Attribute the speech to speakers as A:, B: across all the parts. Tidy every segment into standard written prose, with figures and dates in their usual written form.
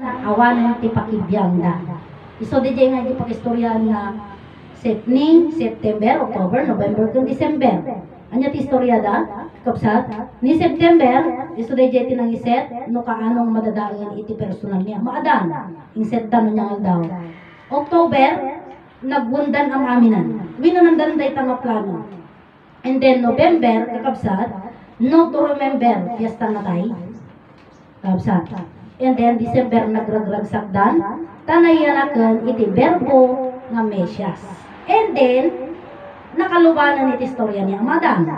A: awanan ti pakibiyang da. Iso di nga di pakistoryan na ni September, October, November, kung December. Anya ti istorya da? Kapsat, ni September, iso di ti nang iset, no kaanong madadagan iti personal niya. Maadan, inset da no niya daw. October, nagwundan ang aminan. Winanandan day tanga plano. And then November, kakabsat, no to remember, fiesta na tayo. Kakabsat. And then December, nagragragsakdan, tanayanakan iti verbo nga mesyas. And then, nakalubanan iti istorya ni Amadan.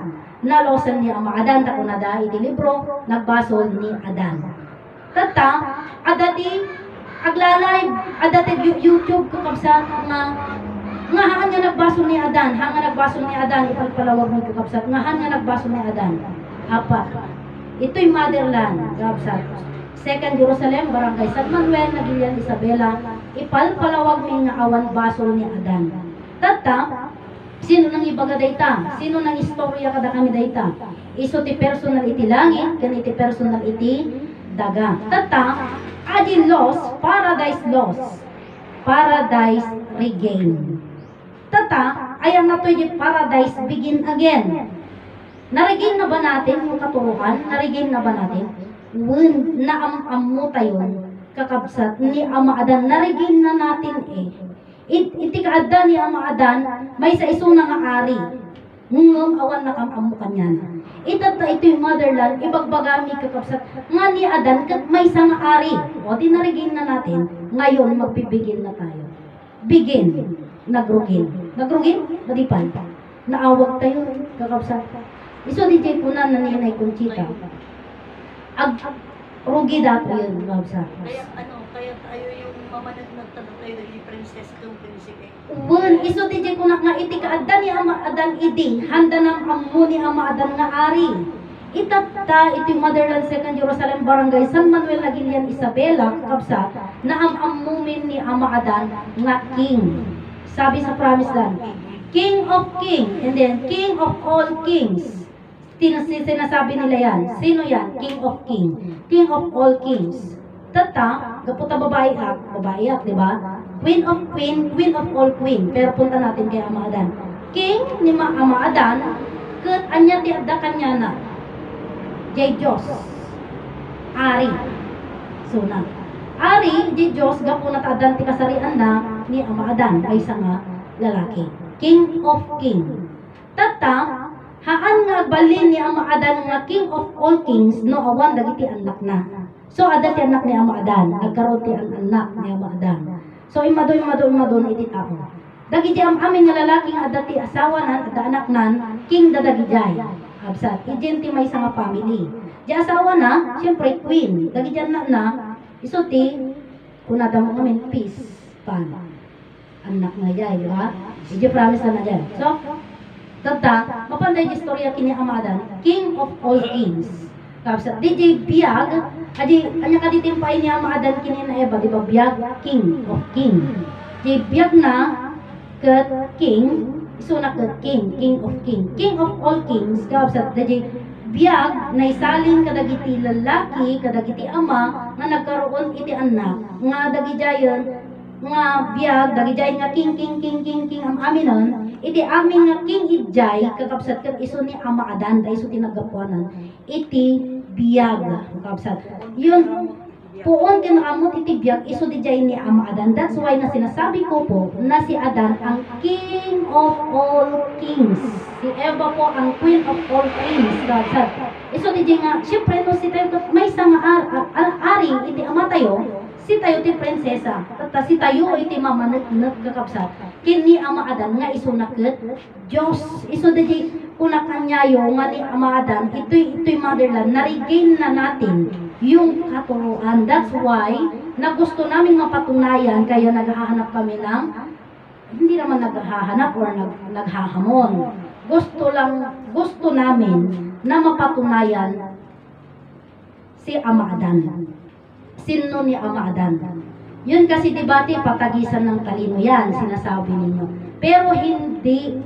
A: Nalosan ni Amadan, takunada iti libro, nagbasol ni Adan. Tata, adati, aglalay, adati YouTube kakabsat nga haan nga nagbasol ni Adan, haan nga nagbasol ni Adan, ipagpalawag mo kakabsat, nga haan nga nagbasol ni Adan. Apat, ito'y motherland, kakabsat. Second Jerusalem, Barangay San Manuel, Nagilian Isabela, ipalpalawag mi nga awan basol ni Adan. Tata, sino nang ibaga dayta? Sino nang istorya kada kami dayta? Iso ti personal iti langit, kan iti personal iti daga. Tata, adi lost, paradise lost, paradise regain. Tata, ayan na to yung paradise begin again. Naregain na ba natin yung katuruan? Naregain na ba natin? When naam-am mo tayo, kakabsat ni Ama Adan, naregain na natin eh. Iti kaaddan ni Ama Adan, may sa iso nga ari. Ngum awan na kam-amu kanyan. Itat na ito yung motherland, ibagbagami kakabsat. Nga ni Adan, may sa nga ari. O, tinarigin na natin. Ngayon, magbibigin na tayo. Begin. Nagrugin. Nagrugin? Madipan. Naawag tayo, kakabsat. Iso di jay punan na ninay Conchita. Rugi dato yun, kakabsat.
B: Kaya tayo yung mama nagtanong tayo ng princess kung prinsipe.
A: Wen, iso di jay kunak nga iti kaaddan ni Ama Adan idi, handa ng amu ni Ama Adan nga ari. Itatta iti motherland second Jerusalem Barangay San Manuel Nagilian Isabela kakabsat na amumin ni Ama Adan nga king. Sabi sa promised land, King of King, and then King of all kings. Sinasabi nila yan. Sino yan? King of King. King of all kings. Tata, kaputa babae ak, di ba? Queen of queen, queen of all queen. Pero punta natin kay Ama Adan. King ni Ama Adan, ket anya ti adda kanyana. Jay Diyos. Ari. Suna. Ari, jay Diyos, gapo natadan ti kasarian na ni Ama Adan, kaysa nga lalaki. King of king. Tata, haan nga balin ni Ama Adan nga king of all kings, no awan dagiti anak na. So, ada ti anak ni Ama Adan, nagkaroon ti anak ni Ama Adan. So, imadon iti tao. Dagiti amin nga lalaki nga ada ti asawa nan, ada anak nan, king dadagijay. Absat, ijenti may sa nga family. Di asawa na, siyempre queen. Dagiti anak na, iso ti, kunada mo ngamin, peace, pan. Anak nga jay, di ba? Iji promise na dyan. So, tata, mapanday di istorya kini Ama Adan, king of all kings. Kapsa, di biyag, adi, anya ka ditimpay ni Ama Adan kini na Eva, di ba biyag, king of king. Di biyag na, ket king, iso na ket king of king. King of all kings, kapsa, di biyag, na isalin kadagiti lalaki, kadagiti ama, nga nagkaroon iti anak, nga dagijayon, nga biyag, dagijay nga king, am aminon, iti amin nga king idjay, kakapsat kat iso ni Ama Adan, da iso tinagapuanan, iti biyag, kakapsat. Yun, puon kinaamot iti biyag, iso di jay ni Ama Adan. That's why na sinasabi ko po, na si Adan ang king of all kings. Si Eva po ang queen of all kings, kakapsat. Iso di jay nga, syempre no si tayo, may isang ari, iti ama tayo, si tayo ti prinsesa, tata si tayo iti mamanag kakapsat. Kini Ama Adan nga iso naket Diyos, iso di kunakanyayo nga ni Ama Adan, ito'y motherland, na-regain na natin yung katuruan. That's why, na gusto namin mapatunayan, kaya naghahanap kami ng, hindi naman naghahanap or naghahamon. Gusto namin na mapatunayan si Ama Adan. Sino ni Ama Adan? Yun kasi debate, patagisan ng talino yan, sinasabi ninyo. Pero hindi,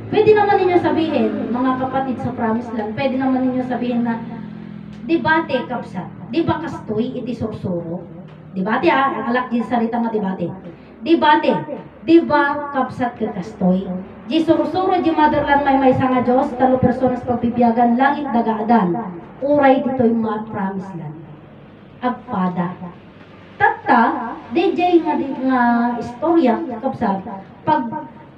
A: pwede naman ninyo sabihin, mga kapatid sa promise land, pwede naman ninyo sabihin na Debate kapsa. Di ba kastoy iti sursuro? Debate alak di sarita nga debate. Debate. Di ba kapsat ka kastoy? Di sursuro di motherland may nga Diyos, talo personas pagbibiyagan langit dagaadan. Uray dito'y promise land. Agpada. Tatta, DJ nga istorya kapsat. Pag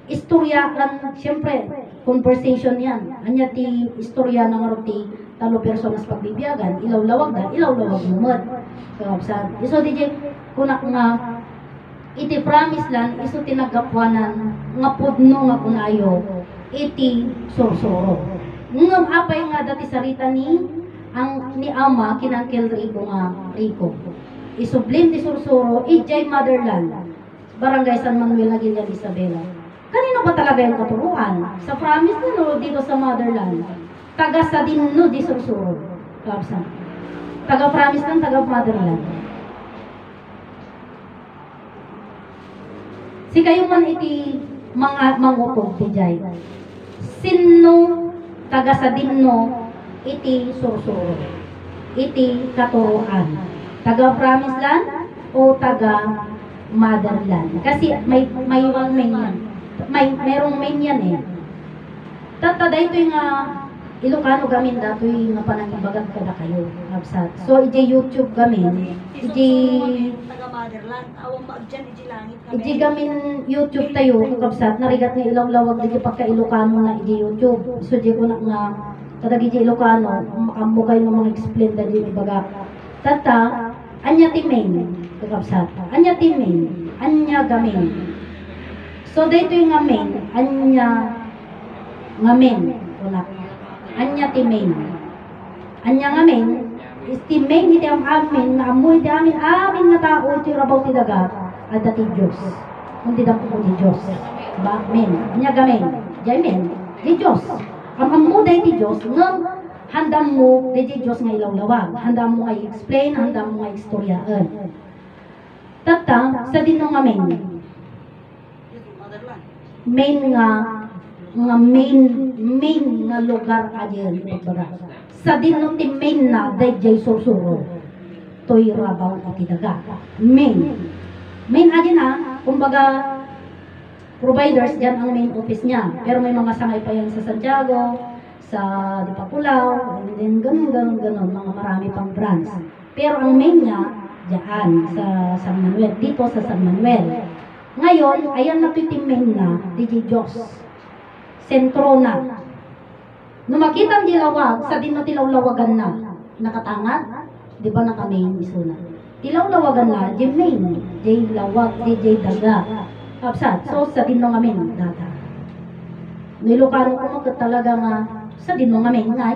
A: istorya lang, siyempre, conversation yan. Anya ti istorya ng roti, talo personas pagbibiyagan, ilawlawag lumot. Kapsat. Iso DJ, kunak nga, iti promise lang, iso tinagapwanan, nga pudno nga kunayo, iti sursuro. Ngam apay nga dati sarita ni ama, kinangkel Rico nga, Rico. Isublim ti sursuro, ijay motherland, Barangay San Manuel Aguilian, Isabela. Kanino ba talaga yung katuruan? Sa promise na no, dito sa motherland. Taga sa dinno di sursuro. Kapsa. Taga promise ng taga motherland. Si kayo man iti mga mangutog ti jay. Sino taga sa dinno iti sursuro. Iti katuruan. Taga promise land o taga motherland. Kasi may one main yan. Merong main yan eh. Tatada ito yung Ilocano gamin dato yung panangibagan ka na kayo. Absat. So, iti YouTube gamin. Iti
B: taga motherland. Awang maagdyan, iti langit kami.
A: iti gamin YouTube tayo. Absat. Narigat na ilaw-lawag iti pagka Ilocano na iti YouTube. So, di ko na nga tadag iti Ilocano. Makamukay ng mga explain na di ibaga. Tata, anya ti main. Absat. Anya ti main. Anya gamin. So, dito yung nga main. Anya nga main. Kunak. Anya ti main. Anya nga main. Is ti main iti amin. Amoy ti amin nga tao. Iti rabaw ti daga. Ada ti Diyos. Kung ti dako ti Diyos. Ba? Main. Anya ga main. Jay main. Ti Diyos. Amo day ti Diyos. Ngam handam mo day ti Diyos nga ilawlawag. Handam mo nga i-explain. Handam mo nga i-istoryaan. Tata, sa din nga main. Main nga main nga lugar adyan ipagbaga. Sa dinno ti main na dayjay sursuro. Toy rabaw iti daga. Main adyan kumbaga providers dyan ang main office niya. Pero may mga sangay pa yan sa Santiago, sa Dipapulaw, and then ganun, mga marami pang branch. Pero ang main niya dyan sa San Manuel, dito sa San Manuel. Ngayon, ayan na ito main na, DJ Diyos. Sentro na. Nung makita ang dilawag, sa din na tilawlawagan na. Nakatangat, di ba naka-main iso na. Tilawlawagan na, di main, di lawag, di daga. Kapsat, so sa din nga main, data. Nilokano ko magka talaga nga, sa din nga main nga,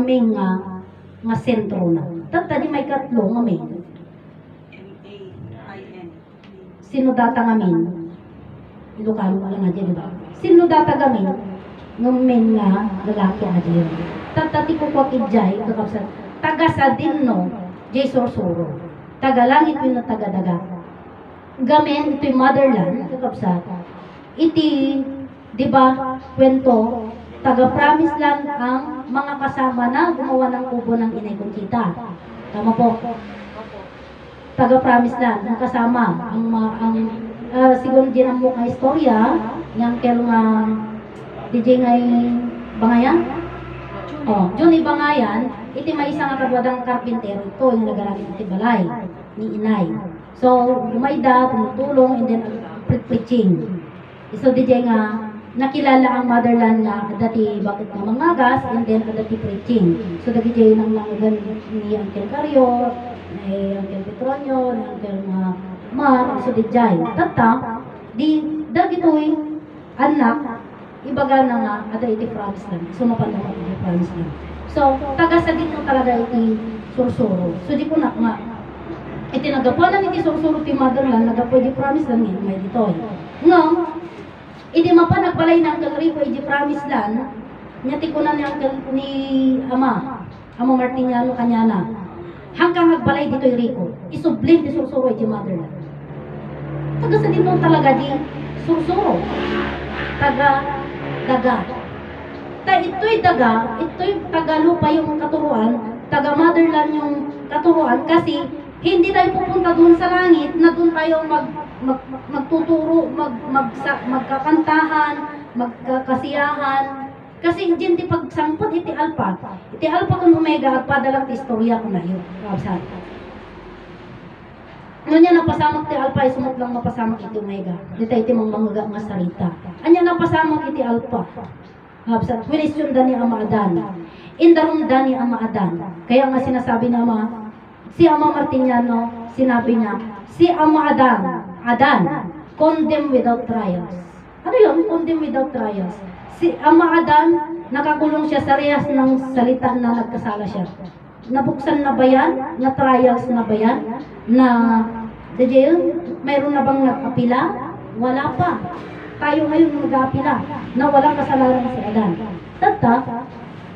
A: main nga sentro na. Tata di may katlo nga main.
B: M-A-I-N.
A: Sino data nga main? Ilocano ko lang nga dyan, di ba? Sino data gamin? Ngamen nga lalaki nga dyan. Tatati ko kwa kidjay, kakapsan. Taga sa dinno, jay sursuro. Taga langit yun na taga daga. Gamen, ito'y motherland, kakapsan. Iti, di ba, kwento, taga promise land ang mga kasama na gumawa ng kubo ng Inay Conchita. Tama po. Taga promise land, ang kasama, siguro din ang mukha istorya, yang kaya nga DJ ngay Bangayan? Oh, Johnny Bangayan, iti may isang katwadang karpintero ito, yung nagaramit iti balay, ni Inay. So, umayda, tumutulong, and then preaching. So, DJ nga, nakilala ang motherland nga dati bakit nga mangagas, and then dati preaching. So, DJ nang nangagan ni Uncle Cario, ni Uncle Petronio, ni Uncle Mar, so DJ. Tata, dagitoy anak, ibaga na nga, ada iti promise lang. So, mapanawa iti promise lang. So, taga sa din talaga iti sursuro. So, di ko na nga, iti nagapuan iti sursuro ti motherland, nagapo iti promise lang yun, may dito. No, iti mapanagbalay ng Uncle Rico, iti promise lang, nyati ko na ni Ama Martiniano kanyana, hanggang nagbalay dito yung Rico, isublim ti sursuro iti motherland. Taga sa din talaga di sursuro. Taga daga. ito'y daga, ito'y tagalupa yung katuruan, taga-motherland yung katuruan kasi hindi tayo pupunta doon sa langit na doon tayo magtuturo, magkakantahan, magkakasiyahan. Kasi hindi pagsangpot iti alpha kung omega at padalang istorya ko na yun. Ano niya napasamak ti alpha, isumot lang mapasamak iti omega. Dito iti mga nga sarita. Anya napasamak iti alpha. Habsat, question da ni Ama Adan. Indarum da ni Ama Adan. Kaya nga sinasabi na si Ama Martiniano, sinabi niya, si Ama Adan, condemn without trials. Ano yun? Condemn without trials. Si Ama Adan, nakakulong siya sa rehas ng salita na nagkasala siya. Nabuksan na ba yan? Na trials na ba yan? Na the jail? Mayroon na bang nag-apila? Wala pa. Tayo ngayon mag-apila na walang kasalanan si Adan. Tata,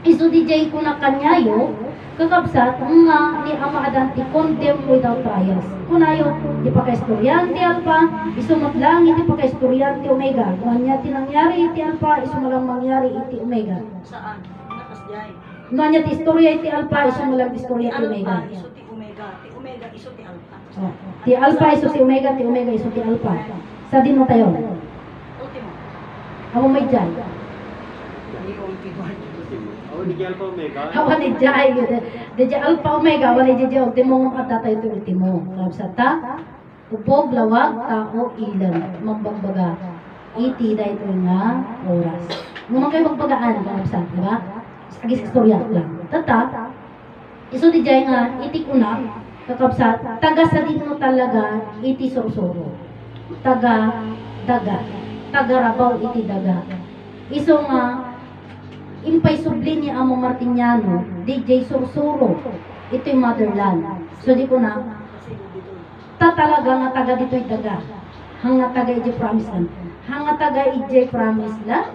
A: iso DJ ko na kanyayo, kakabsat nga ni Ama Adan ti condemn without trials. Kunayo, di pa ka-istoryan ti alpha, isumot lang iti pa ka-istoryan ti omega. Kung niya tinangyari iti alpha, isumalang mangyari iti omega.
B: Saan? Nakasjay.
A: Kung niya ti istorya iti alpha, isumalang istorya ti omega.
B: Alpha, iso ti omega. Ti omega, iso ti alpha.
A: Oh. Ti alpha iso ti omega iso ti alpha. Sa din mo tayo.
B: Ultimo.
A: Amo may dyan.
B: Ni ultimo.
C: Hindi kaya pa omega.
A: Hawa ni Jai. Di alpha omega, wala di Jai ultimo at tatay ito ultimo. Sa ta, upog, lawag, tao, ilan, mambagbaga. Iti da ito nga oras. Nung kayo magbagaan, sa di ba? Agis istorya lang. Tata, iso di Jai nga, iti kunak, kakabsat, taga sa din mo talaga, iti sorsoro. Taga, daga. Taga rabaw, iti daga. Iso nga, impay subli ni Amo Martiniano, DJ Sursuro, ito yung motherland. So di ko na, talaga nga taga dito'y daga. Hanga taga ije promise land. Hanga taga ije promise land.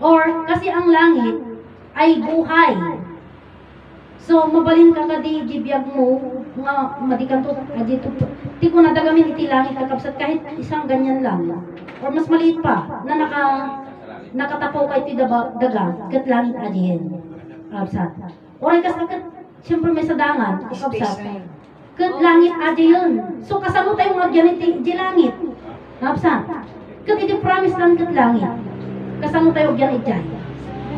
A: Or, kasi ang langit ay buhay. So, mabalin ka ka di biyag mo, nga madikan to, dito, di ko na dagamin iti langit kakapsat kahit isang ganyan lang. Or mas maliit pa, na nakatapaw ka iti daga, kat langit ajihin. Kapsat. Oray kas kat, siyempre may sadangan, kapsat. Kat langit ajihin. So, kasamo tayong magyan iti langit. Kapsat. Kat iti promise lang kat langit. Kasamo tayo magyan iti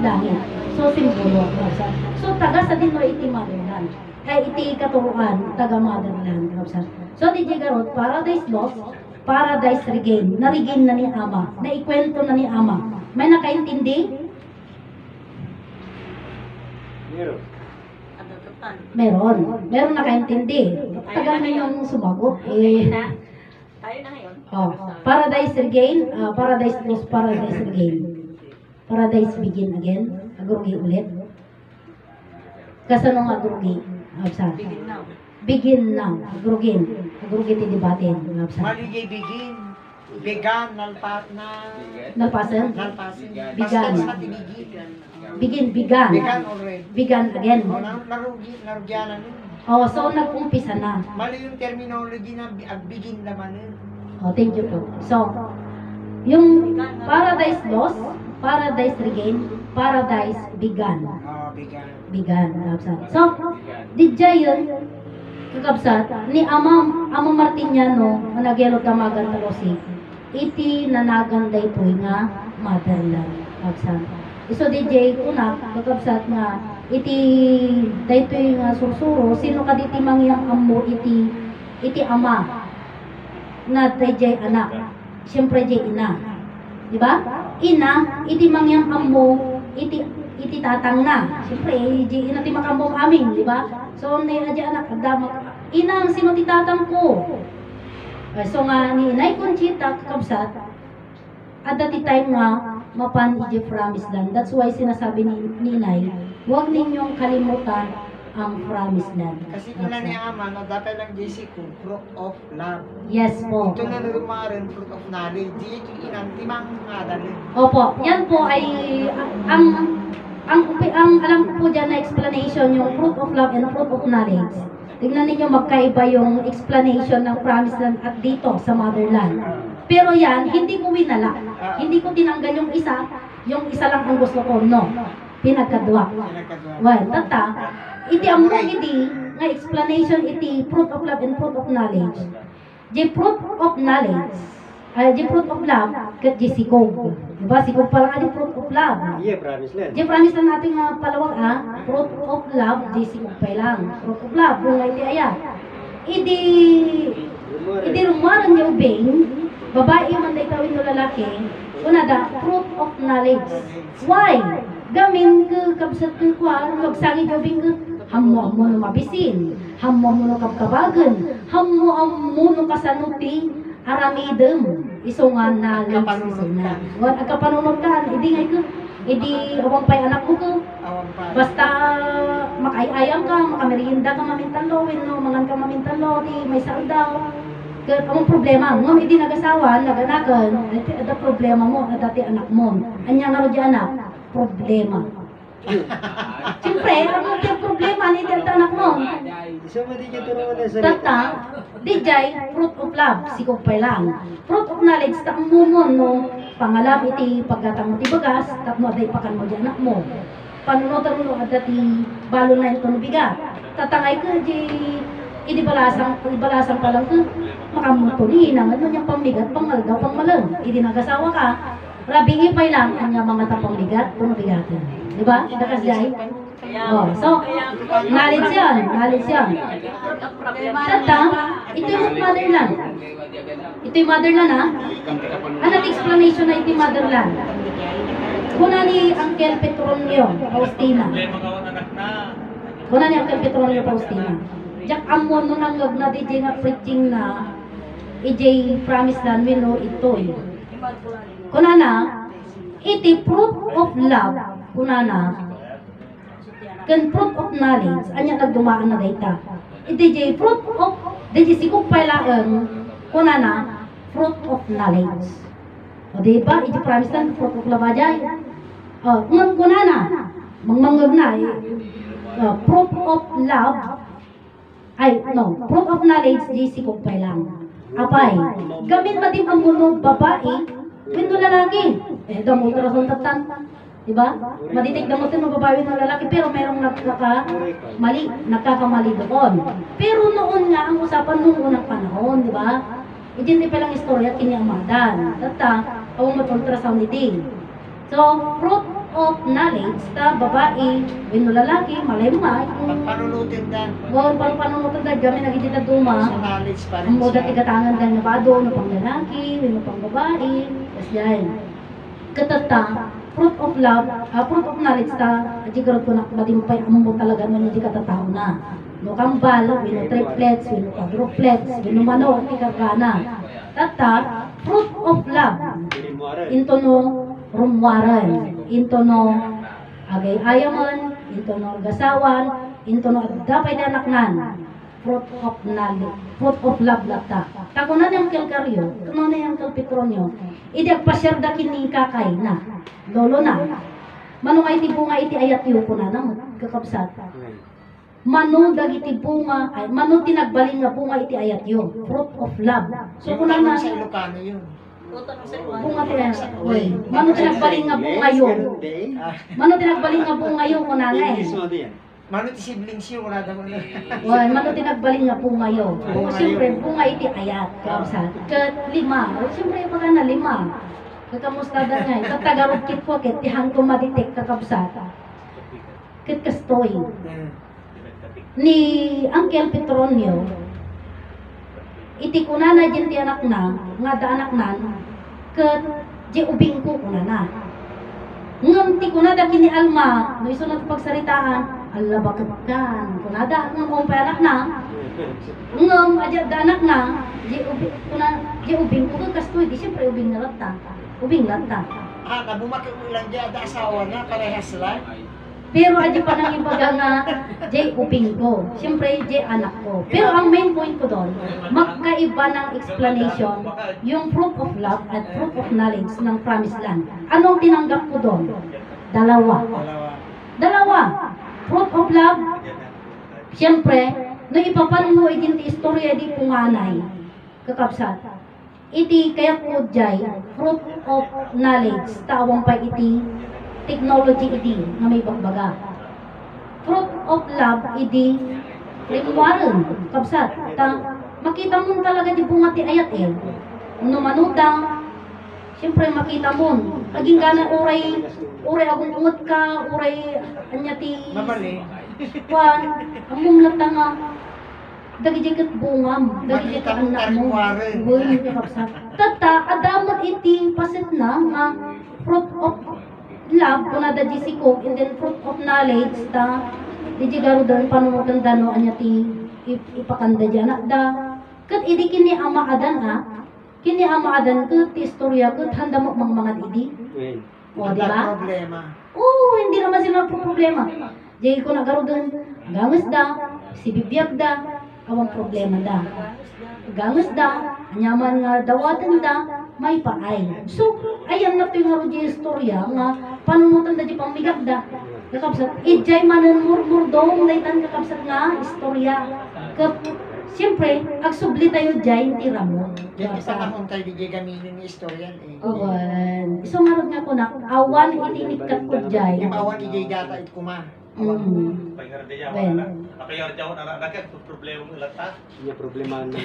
A: langit. So, simbolo. Kapsat. So, taga sa din mo iti motherland. Kaya iti katuruan, taga motherland. Kapsat. So, di Garot, Paradise Lost, Paradise Regain. Na-regain na ni Ama. Naikwento na ni Ama. May nakaintindi?
C: Meron.
B: Ano total?
A: Meron. Meron nakaintindi. Tagal na yung sumagot.
B: Tayo na ngayon.
A: Oh. Paradise Regain, Paradise Lost, Paradise Regain. Paradise Begin Again. Agrugi ulit. Kasanong agrugi?
B: Begin now.
A: Begin now. Agrugin. Agrugi ti debatin.
D: Maligay begin. Began, nalpat na.
A: Nalpasan?
D: Nalpasin.
A: Bigan.
D: Basta sa tibigin.
A: Begin, began.
D: Began already.
A: Began again.
D: O, narugyanan yun.
A: Oh, so nag-umpisa na.
D: Mali yung terminology na begin naman yun.
A: Oh, thank you po. So, yung Paradise Lost, Paradise Regain, Paradise Began.
D: Began.
A: Began. So, DJ yun, kakabsat, ni Ama Martiniano, na nagyelo tamagan talosi, iti nanaganday po nga motherland. Kakabsat. So, DJ kunak, kakabsat nga, iti dayto yung sursuro, sino ka diti mangyang amo iti ama na DJ anak. Siyempre DJ ina. Di ba? Ina, iti mangyang amo, iti tatang na. Siyempre, DJ ina ti makambong amin, di ba? So, di anak, agdamag, ina, sino ti tatang ko? So nga, ni Inay Conchita, kakabsat, at dati time nga, mapan iti promised land. That's why sinasabi ni Inay, huwag ninyong kalimutan ang promised land.
D: Kasi kung na ni Ama, na dapat lang JC ko, fruit of love.
A: Yes po.
D: Ito na narumarin, fruit of knowledge. Di ito inantimang nga dali.
A: Opo, yan po ay ang alam ko po dyan na explanation, yung fruit of love and fruit of knowledge. Tingnan ninyo magkaiba yung explanation ng promised land at dito sa motherland. Pero yan, hindi ko winala. Hindi ko tinanggal yung isa Yung isa lang ang gusto ko, no. Pinagkadwa.
D: Pinagkadwa.
A: Well, tata, iti amo iti, nga explanation iti fruit of love and fruit of knowledge. The fruit of knowledge, the fruit of love, kat di sikog. Diba? Sikog pala nga di fruit of love.
C: Iya, promise lang.
A: Di promise na natin nga palawag fruit of love, di sikog pa lang. Fruit of love, kung nga iti ayat. Idi rumaran niya ubing, babae man da itawin no lalaki, una da, fruit of knowledge. Why? Gamin ke kabsat ke kwa, magsangi ubing ke, hammo no mabisin, hammo no kapkabagan, hammo no kasanuti, aramidem, isungan na
D: Kapanunutan.
A: Wan kapanunutan, idi ngay ke, idi awang pay anak mo ke,
D: Awang pa.
A: basta makayayam ka, makamerienda ka mamintalo, no, mangan ka mamintalo, di may saldaw. Kaya among problema, ngam hindi nagasawa, naganakan, ada problema mo, na dati anak mo. Anya nga ro di anak, problema. Siyempre, ano yung problema ni dati anak mo?
C: Isa mo din yung turuan na sa
A: Tata, di jay, fruit of love, sikog pa lang. Fruit of knowledge, ta mo no, pangalam iti paggatang mo ti bagas, tapno aday pakan mo di anak mo. Panunutan mo at dati balo na ito no bigat. Tatangay ka di ibalasang pa lang ka, makamutunin ang ano niyang pambigat, pangalgaw, pangmalang. Idi nagasawa ka, rabingi pa lang ang niyang mga tapang bigat, puno bigatan. Diba? Dakas jay? Oh, so, knowledge yan. Tata, ito yung motherland. Ito yung motherland ha. Anong explanation na ito yung motherland? Kuna ni Uncle Petronio Faustina. Kuna ni Uncle Petronio Faustina. Jak amon no nang na DJ nga preaching na EJ promise dan wino ito eh. Kuna na, iti fruit of love, kuna na, kan fruit of knowledge, anya nagdumaan na data. Iti fruit of, DJ sikog pailaan, kuna na, fruit of knowledge. O diba, iti promise dan fruit of love ajay. O, kuna na, mangmangag na, fruit of love, fruit of knowledge, di sikog pa lang. Apay, gamit matim ang muno babae, wino lalaki. Damo rason tatan. Diba? Maditik damo tin ng babae ng lalaki, pero merong nagkakamali doon. Pero noon nga, ang usapan nung unang panahon, diba? Hindi pa lang istorya, kiniamadan. Tata, awang matultrasaw ni Ding. So, fruit of knowledge, ta babae, wino lalaki, malay mo nga,
D: Panunutin dan.
A: Wala pang panunutan dahil kami nagigita duma.
D: Sa knowledge pa rin
A: Ang moda
D: siya.
A: tigatangan dahil na bado, no pang lalaki, no pang babae. Tapos yan. Katata, fruit of love, fruit of knowledge ta, at sigarot ko na madimpay mo talaga no hindi katatao na. No kambal, wino triplets, wino quadruplets, wino mano, ikagana. Tata, fruit of love, into no rumwaran, into no agay ayaman, into no gasawan, into no dapay na naknan, fruit of knowledge, fruit of love lata. Takunan yung kilkaryo, kuno na yung kilpitronyo, idag pasyar da kini kakay na, lolo na. Mano nga iti bunga iti ayat yu ko na nang kakabsat. Mano dagiti bunga, ay mano tinagbaling nga bunga iti ayat yu, fruit of love. So
D: Yung
A: kunan
D: tanong
A: na,
D: sa Ilocano yun.
A: bunga tinagbaling, mano tinagbaling nga bunga yu. Mano tinagbaling nga bunga yu ko na nga eh.
C: English mo din.
D: Mano ti siblings yun, wala daw na.
A: Well, mano tinagbaling nga bunga yu.
D: Bunga
A: Siyempre,
D: yun.
A: bunga iti ayat. Kapsat. Kat lima. Siyempre, mga na lima. Kakamusta da nga. Katagarot kit ko, kit tihan ko maditik kakabsat. Kit kastoy. Ni Uncle Petronio, iti kuna na dyan ti anak na, nga da anak nan, kat di ubing ko kuna na. Ngam ti kuna da kini alma, no iso na pagsaritaan, ala bakit kan, kuna da, ngam pa anak na, ngam aja da anak na, di ubing ko kastoy, di siyempre ubing na lata, ubing lata.
D: Nabumak yung ilang dyan, da asawa na, parehas lang.
A: Pero aja pa nang ibaga nga, jay uping ko. Siyempre, jay anak ko. Pero ang main point ko doon, magkaiba ng explanation yung fruit of love at fruit of knowledge ng promised land. Anong tinanggap ko doon? Dalawa. Dalawa. Fruit of love, siyempre, no ipapan mo itinti istorya di punganay. Kakabsat. iti kaya ko jay fruit of knowledge tawang pa iti technology iti nga may bagbaga. Fruit of love iti rimwaran kapsat ta makita mo talaga di bunga ti ayat eh. No manuda siyempre makita mo aging gana uray agong ungot ka uray anya ti
D: Mabali.
A: Juan, among latanga, dagijikat bungam, dagijikat anak mo, buhay mo kapsa. Tata, adamot iti pasit na, nga fruit of love, kuna da jisikog, and then fruit of knowledge, ta, dijigaro doon, panumutan dano, anya ti ipakanda dyan, da, kat idi kini ama adan ha, kini ama adan kat istorya, kat handa mo mga idi. O, di ba?
D: Problema.
A: Oo, hindi naman sila problema. Jay ko nagaro doon, gangas da, si bibiyag da, awang problema da. Gangas da, nyaman nga dawatan da, may paay. So, ayan na ito yung haro di istorya, nga panunutan da di pamigag da. Kakapsat, ijay manan murmurdong, naitan kakapsat nga istorya. Siyempre, agsubli tayo jay, tira mo.
D: Yan isa na kung tayo di gaminin ni istoryan eh.
A: Awan. So, marot nga ko na, awan itinikat ko jay.
D: Yung awan igay data it kuma.
A: Ben.
C: Problema na.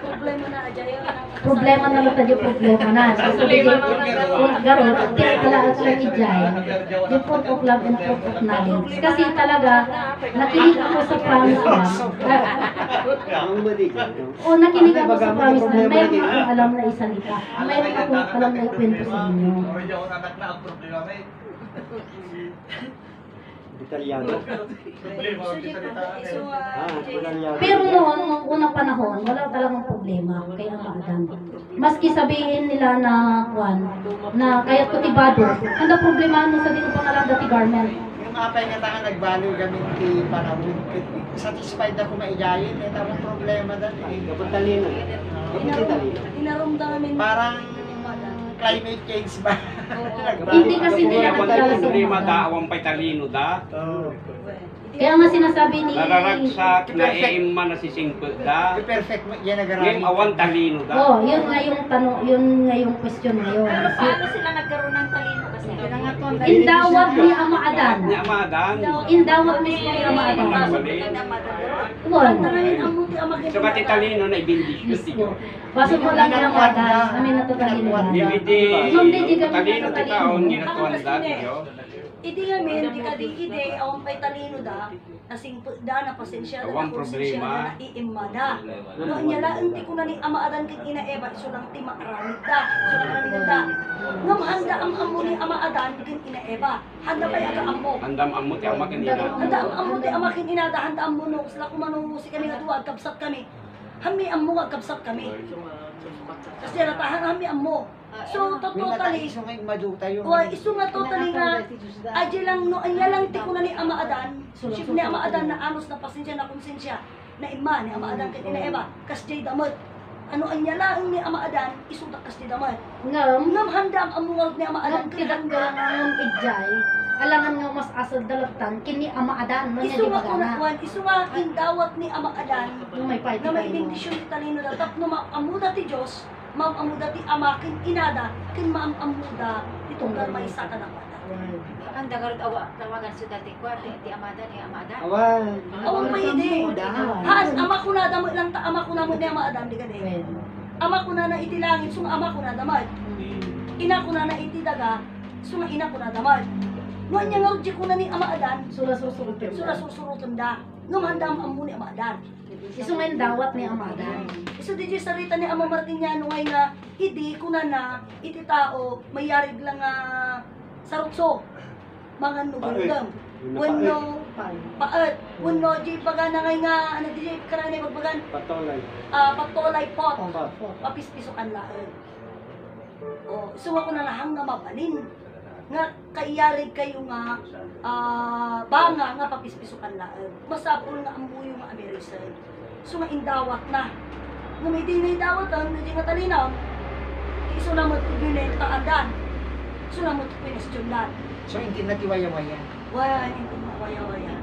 B: Problema na ajay.
A: Problema na lang tayo, problema na. So, kung garo, kaya talaga lang ijay. Yung fruit of love and fruit of knowledge. Kasi talaga, nakinig ako sa promise lang.
C: Ang mali.
A: O, nakinig ako sa promise lang. Mayroon akong alam na isalita. Mayroon akong alam na ikwento sa inyo.
C: Italiano.
A: Pero noon, nung unang panahon, wala talagang problema kay Ama Adan. Maski sabihin nila na, Juan, na kaya't kutibado, ang problema no sa dito pangalan dati garment.
D: Yung apay nga tangan nagbalo gamin ti panahon. Satisfied ako maigayin eh. Tamang problema dan eh.
C: Dapat talino.
B: Inaramdamin
D: Parang climate change ba?
A: Hindi kasi nila
E: Kaya
A: nagdala sa
E: problema
A: Ama
E: da,
A: Adan.
E: awang pa'y talino da.
D: Oo.
A: Kaya nga sinasabi ni...
E: Nararagsak na iima na sisingpag da.
D: Perfect mo, yan
E: Ngayon
D: nagarami.
E: awang talino da.
A: Oh, yun nga yung tanong, yun nga yung question ngayon.
B: Paano sila nagkaroon ng talino kasi?
A: Indawat ni Ama Adan.
E: Ni Amadan.
A: Indawat mismo ni Ama Adan. Juan,
E: So kati talino na ibindisyo
A: mismo.
E: tiyo.
A: Pasok mo lang ni Ama Adan, kami natutalino na.
E: Hindi,
A: Hindi, di kami
E: talino ti
A: natutalino.
E: taon, ginatuan da tiyo.
B: Iti nga men, di ka di ide, awang pa'y talino da, nasing da, na pasensya da,
E: Awang
B: na konsensya
E: problema.
B: da, na iimma da. No, niya la, hindi ko na ni Ama Adan kit ina Eva, iso lang ti makaramid da, iso lang aramid da. Ngam handa ang amo ni Ama Adan kit ina Eva, handa pa'y aga amo.
E: Andam amo ti ama kanina.
B: Handa ang amo ti ama kin ina da, handa amo no, sila kumanusi kami nga duwag, kapsat kami. Hami amo nga kapsat kami. Kasi ratahan hami amo. So, totally,
D: Iso nga yung maduta yung...
B: iso nga totally nga, aji lang, no, anya lang ti ko na ni Ama Adan, sip ni Ama Adan na anos na pasensya na konsensya, na ima ni Ama Adan kay ina Eva, kasjay damot. Ano anya lang ni Ama Adan, isudak kasjay damot.
A: ngam,
B: Ngam handa ang amuwag ni Ama Adan,
A: ngam tidak ka ng ijay, alangan nga mas asad dalatan, kini Ama Adan, no niya
B: iso
A: di
B: nga
A: bagana.
B: kunakuan, iso nga indawat ni Ama Adan,
A: Yung may party
B: na may
A: tayo.
B: bendisyon ni talino da, tap no maamuda ti Diyos, maamuda ti Ama, kin inada, kin maamuda, itong may saka na pata.
F: Ang dagarot awa tawagan sa dati ko ti Amada ni Amada.
C: Awan.
B: Awang pwede. Haas, ama ko na damo lang ta, ama ko na mo ni Ama Adan, di ka di.
A: Well,
B: Ama ko na iti langit, sung ama ko na damad. Ina ko na iti daga, sung ina ko na damad. Nuan niya nga ko na ni Ama Adan,
A: sula susunod.
B: sura susurutan da. Ngam handam amo ni Ama Adan.
A: Iso nga yung dawat ni Ama Adan.
B: Iso di sarita ni Ama Martiniano ngay nga, idi ko na iti tao, mayarig lang sarutso. Mga nugundam. Wano, paet. Wano, di baga na ngay nga, ano di karani magbagan,
C: Patolay.
B: patolay pot.
C: Pat.
B: Papispisokan laen. O, suwa ko na lahang nga mabalin. Nga kaiyarig kayo nga banga nga papispisokan laen. Masapul nga ambuyo nga Amerisan. So nga indawat na. Nung hindi na indawat ang hindi nga talinaw. Iso na mo binenta andan. So na mo pinestyonan.
D: So, hindi na tiwaya-waya.
B: Wala, hindi mawaya-waya.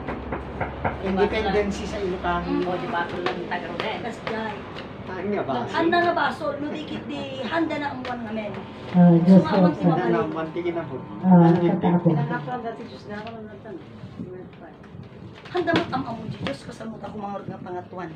D: Independency sa Ilocano.
F: O di ba ko lang tagaro din.
B: Kas jay.
C: Nga ba?
B: Handa na baso, no dikit di handa na ang buwan ngamen.
A: Diyos ko
B: Sumaman
A: sa.
C: Handa na, mantigin na po.
A: Katako.
B: Handa mo ang amo Diyos kasamot ako mga nga pangatuan.